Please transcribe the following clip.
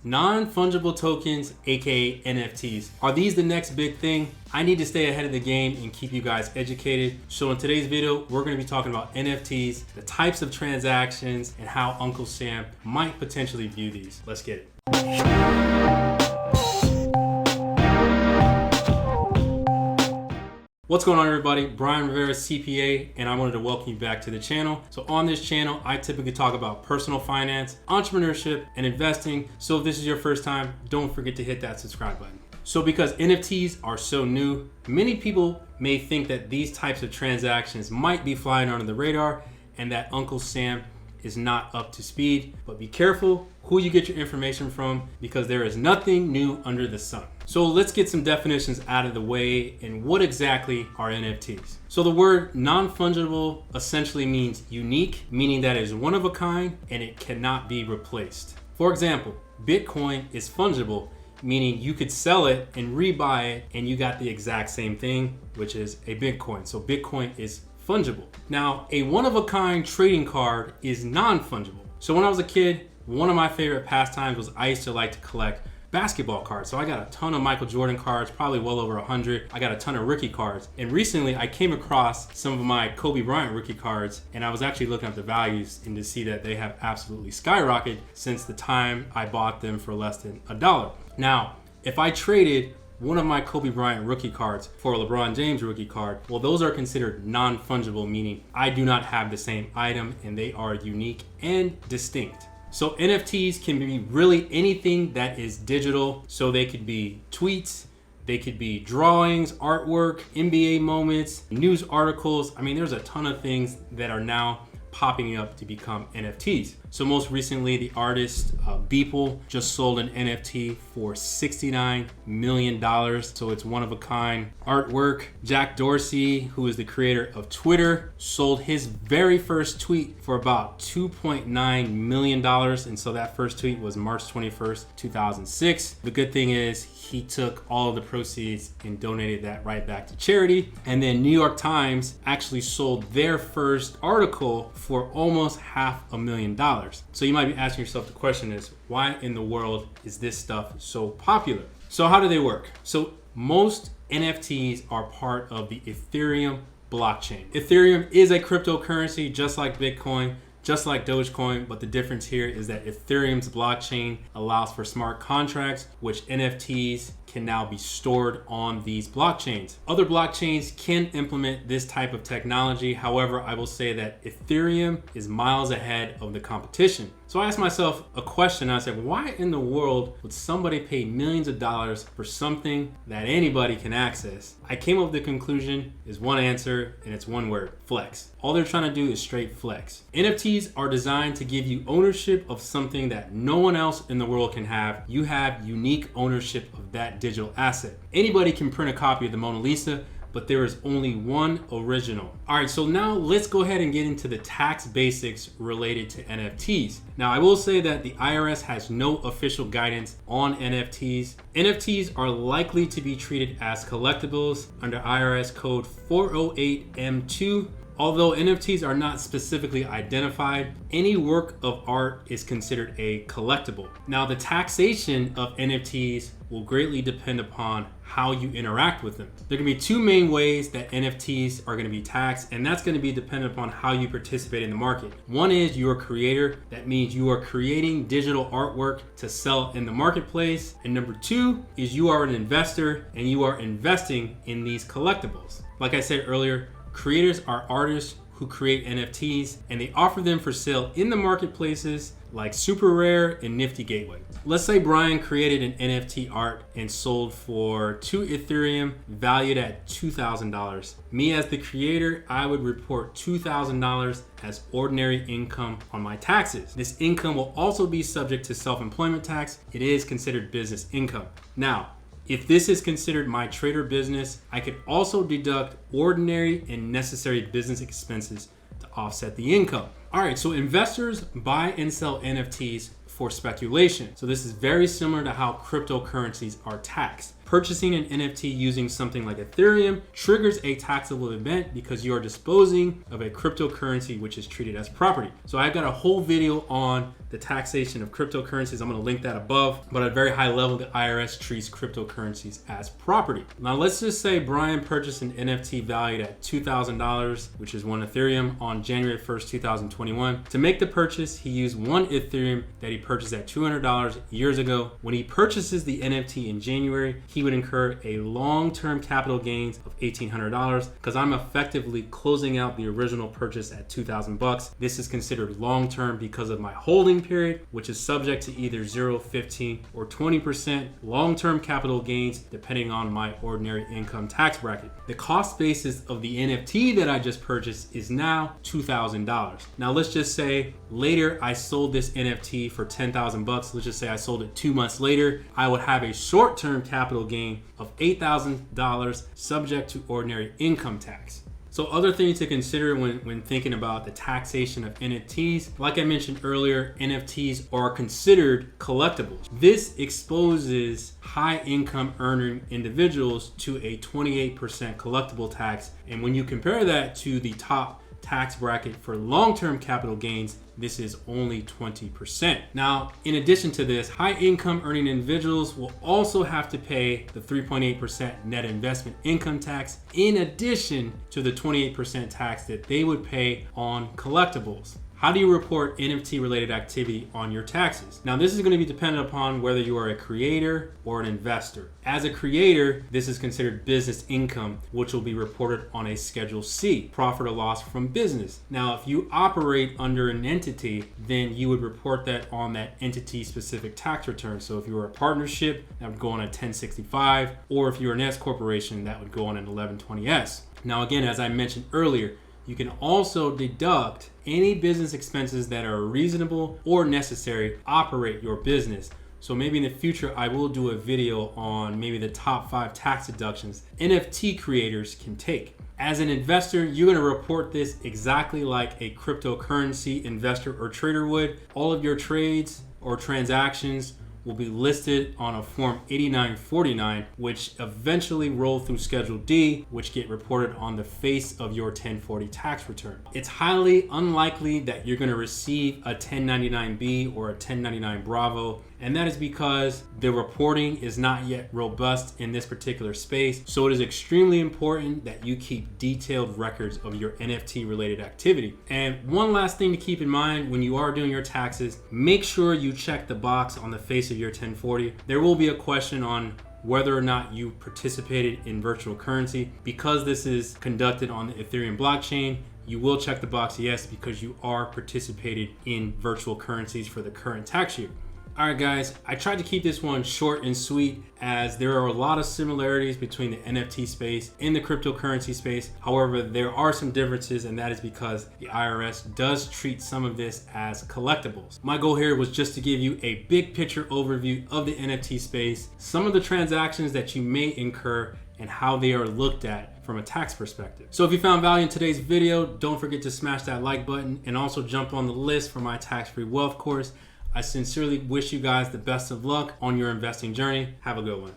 Non-fungible tokens, aka NFTs. Are these the next big thing? I need to stay ahead of the game and keep you guys educated. So in today's video, we're gonna be talking about NFTs, the types of transactions, and how Uncle Sam might potentially view these. Let's get it. What's going on, everybody? Brian Rivera, CPA, and I wanted to welcome you back to the channel. So on this channel, I typically talk about personal finance, entrepreneurship, and investing. So if this is your first time, don't forget to hit that subscribe button. So because NFTs are so new, many people may think that these types of transactions might be flying under the radar and that Uncle Sam is not up to speed. But be careful who you get your information from, because there is nothing new under the sun. So let's get some definitions out of the way and what exactly are NFTs. So the word non-fungible essentially means unique, meaning that it is one of a kind and it cannot be replaced. For example, Bitcoin is fungible, meaning you could sell it and rebuy it and you got the exact same thing, which is a Bitcoin. So Bitcoin is fungible. Now, a one-of-a-kind trading card is non-fungible. So when I was a kid, one of my favorite pastimes was I used to like to collect basketball cards. So I got a ton of Michael Jordan cards, probably well over 100. I got a ton of rookie cards. And recently I came across some of my Kobe Bryant rookie cards, and I was actually looking at the values and to see that they have absolutely skyrocketed since the time I bought them for less than $1. Now, if I traded one of my Kobe Bryant rookie cards for a LeBron James rookie card, well, those are considered non-fungible, meaning I do not have the same item and they are unique and distinct. So NFTs can be really anything that is digital. So they could be tweets, they could be drawings, artwork, NBA moments, news articles. I mean, there's a ton of things that are now popping up to become NFTs. So most recently, the artist Beeple just sold an NFT for $69 million. So it's one of a kind artwork. Jack Dorsey, who is the creator of Twitter, sold his very first tweet for about $2.9 million. And so that first tweet was March 21st, 2006. The good thing is he took all of the proceeds and donated that right back to charity. And then New York Times actually sold their first article for almost $500,000. So you might be asking yourself, the question is, why in the world is this stuff so popular? So how do they work? So most NFTs are part of the Ethereum blockchain. Ethereum is a cryptocurrency just like Bitcoin, just like Dogecoin, but the difference here is that Ethereum's blockchain allows for smart contracts, which NFTs can now be stored on these blockchains. Other blockchains can implement this type of technology. However, I will say that Ethereum is miles ahead of the competition. So I asked myself a question. I said, why in the world would somebody pay millions of dollars for something that anybody can access? I came up with the conclusion is one answer, and it's one word: flex. All they're trying to do is straight flex. NFTs are designed to give you ownership of something that no one else in the world can have. You have unique ownership of that digital asset. Anybody can print a copy of the Mona Lisa, but there is only one original. All right, so now let's go ahead and get into the tax basics related to NFTs. Now, I will say that the IRS has no official guidance on NFTs. NFTs are likely to be treated as collectibles under IRS code 408M2. Although NFTs are not specifically identified, any work of art is considered a collectible. Now, the taxation of NFTs will greatly depend upon how you interact with them. There can be two main ways that NFTs are going to be taxed, and that's going to be dependent upon how you participate in the market. One is you're a creator. That means you are creating digital artwork to sell in the marketplace. And number two is you are an investor and you are investing in these collectibles. Like I said earlier, creators are artists who create NFTs, and they offer them for sale in the marketplaces like Super Rare and Nifty Gateway. Let's say Brian created an NFT art and sold for 2 Ethereum valued at $2,000. Me as the creator, I would report $2,000 as ordinary income on my taxes. This income will also be subject to self-employment tax. It is considered business income. Now, if this is considered my trader business, I could also deduct ordinary and necessary business expenses to offset the income. All right, so investors buy and sell NFTs for speculation. So this is very similar to how cryptocurrencies are taxed. Purchasing an NFT using something like Ethereum triggers a taxable event because you are disposing of a cryptocurrency which is treated as property. So I've got a whole video on the taxation of cryptocurrencies. I'm going to link that above, but at a very high level, the IRS treats cryptocurrencies as property. Now let's just say Brian purchased an NFT valued at $2,000, which is one Ethereum, on January 1st, 2021. To make the purchase, he used one Ethereum that he purchased at $200 years ago. When he purchases the NFT in January, he would incur a long-term capital gains of $1,800 because I'm effectively closing out the original purchase at $2,000. This is considered long-term because of my holding period, which is subject to either 0, 15, or 20% long-term capital gains depending on my ordinary income tax bracket. The cost basis of the NFT that I just purchased is now $2,000. Now let's just say later I sold this NFT for $10,000. Let's just say I sold it 2 months later. I would have a short-term capital gain of $8,000 subject to ordinary income tax. So other things to consider when thinking about the taxation of NFTs, like I mentioned earlier, NFTs are considered collectibles. This exposes high income earning individuals to a 28% collectible tax. And when you compare that to the top tax bracket for long-term capital gains, this is only 20%. Now, in addition to this, high income earning individuals will also have to pay the 3.8% net investment income tax in addition to the 28% tax that they would pay on collectibles. How do you report NFT related activity on your taxes? Now, this is going to be dependent upon whether you are a creator or an investor. As a creator, this is considered business income, which will be reported on a Schedule C, profit or loss from business. Now, if you operate under an entity, then you would report that on that entity specific tax return. So if you were a partnership, that would go on a 1065, or if you're an S corporation, that would go on an 1120S. Now, again, as I mentioned earlier, you can also deduct any business expenses that are reasonable or necessary to operate your business. So maybe in the future, I will do a video on maybe the top 5 tax deductions NFT creators can take. As an investor, you're going to report this exactly like a cryptocurrency investor or trader would. All of your trades or transactions will be listed on a Form 8949, which eventually roll through Schedule D, which get reported on the face of your 1040 tax return. It's highly unlikely that you're going to receive a 1099B or a 1099 Bravo, and that is because the reporting is not yet robust in this particular space. So it is extremely important that you keep detailed records of your NFT related activity. And one last thing to keep in mind when you are doing your taxes, make sure you check the box on the face of your 1040. There will be a question on whether or not you participated in virtual currency. Because this is conducted on the Ethereum blockchain, you will check the box yes, because you are participated in virtual currencies for the current tax year. All right, guys, I tried to keep this one short and sweet as there are a lot of similarities between the NFT space and the cryptocurrency space. However, there are some differences, and that is because the IRS does treat some of this as collectibles. My goal here was just to give you a big picture overview of the NFT space, some of the transactions that you may incur, and how they are looked at from a tax perspective. So if you found value in today's video, don't forget to smash that like button and also jump on the list for my tax-free wealth course. I sincerely wish you guys the best of luck on your investing journey. Have a good one.